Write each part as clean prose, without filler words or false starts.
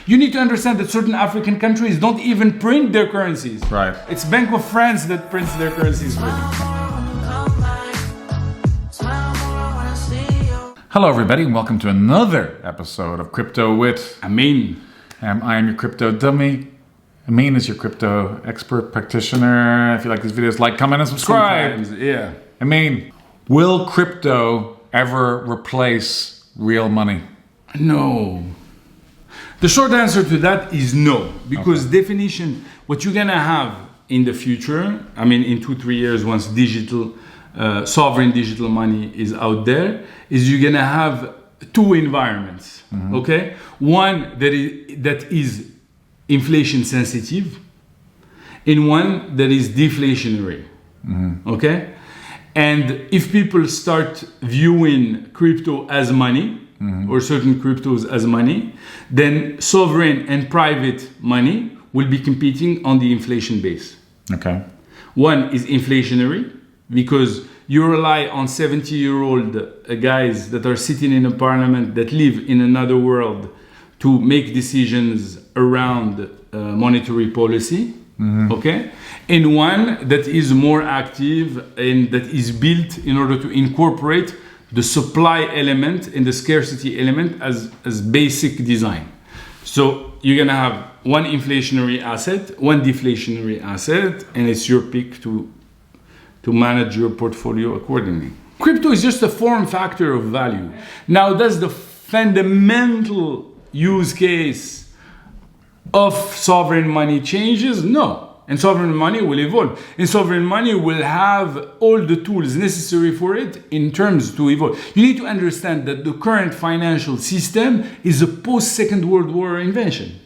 You need to understand that certain African countries don't even print their currencies. Right. It's Bank of France that prints their currencies for them. Hello, everybody, and welcome to another episode of Crypto with Amine. I am your crypto dummy. Amine is your crypto expert practitioner. If you like these videos, like, comment, and subscribe. Sometimes, yeah. Amine, will crypto ever replace real money? No. The short answer to that is no, because definition, what you're gonna have in the future, I mean, in 2-3 years, once digital, sovereign digital money is out there, is you're gonna have two environments, okay? One that is inflation sensitive, and one that is deflationary, okay? And if people start viewing crypto as money, or certain cryptos as money, then sovereign and private money will be competing on the inflation base. Okay. One is inflationary, because you rely on 70-year-old guys that are sitting in a parliament that live in another world to make decisions around monetary policy, okay? And one that is more active and that is built in order to incorporate the supply element and the scarcity element as basic design. So you're gonna have one inflationary asset, one deflationary asset, and it's your pick to manage your portfolio accordingly. Crypto is just a form factor of value. Now, does the fundamental use case of sovereign money changes? No. And sovereign money will evolve. And sovereign money will have all the tools necessary for it in terms to evolve. You need to understand that the current financial system is a post-Second World War invention.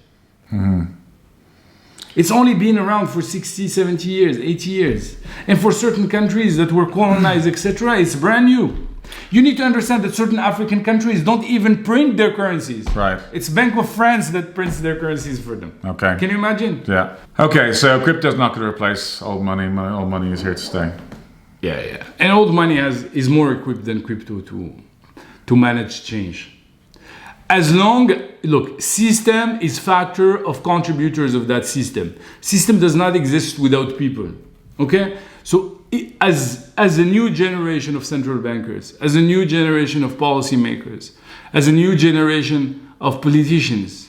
It's only been around for 60, 70 years, 80 years. And for certain countries that were colonized, etc., it's brand new. You need to understand that certain African countries don't even print their currencies. Right. It's Bank of France that prints their currencies for them. Okay. Can you imagine? Yeah. Okay, so crypto's not going to replace old money. Old money is here to stay. Yeah. And old money is more equipped than crypto to manage change. Look, system is factor of contributors of that system. System does not exist without people, okay? So as a new generation of central bankers, as a new generation of policymakers, as a new generation of politicians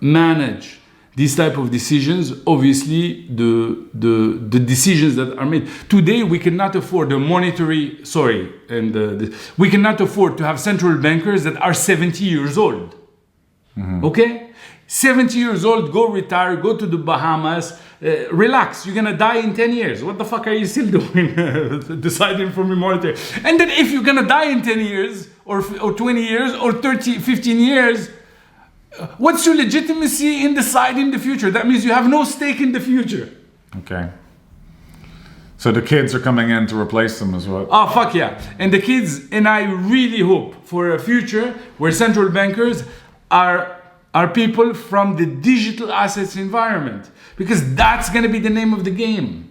manage these type of decisions, obviously the decisions that are made. Today we cannot afford we cannot afford to have central bankers that are 70 years old. Okay? 70 years old, go retire, go to the Bahamas, relax, you're gonna die in 10 years. What the fuck are you still doing deciding for me monetary? And then if you're gonna die in 10 years, or 20 years, or 30, 15 years, what's your legitimacy in deciding the future? That means you have no stake in the future. Okay. So the kids are coming in to replace them as well. Oh, fuck yeah. And the kids, and I really hope for a future where central bankers are people from the digital assets environment, because that's going to be the name of the game.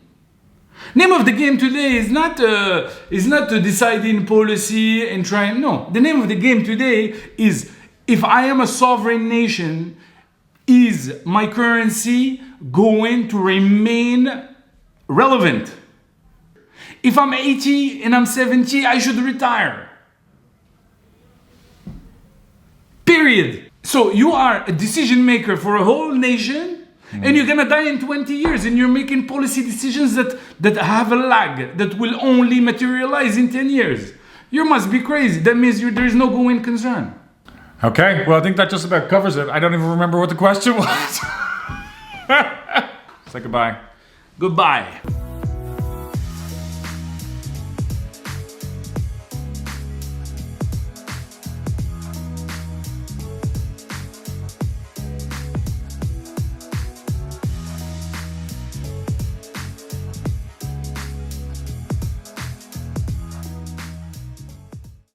Name of the game today is not to deciding policy and trying. No, the name of the game today is, if I am a sovereign nation, is my currency going to remain relevant? If I'm 80 and I'm 70, I should retire. Period. So you are a decision maker for a whole nation, and you're gonna die in 20 years, and you're making policy decisions that have a lag, that will only materialize in 10 years. You must be crazy. That means there is no going concern. Okay, well, I think that just about covers it. I don't even remember what the question was. Say goodbye. Goodbye.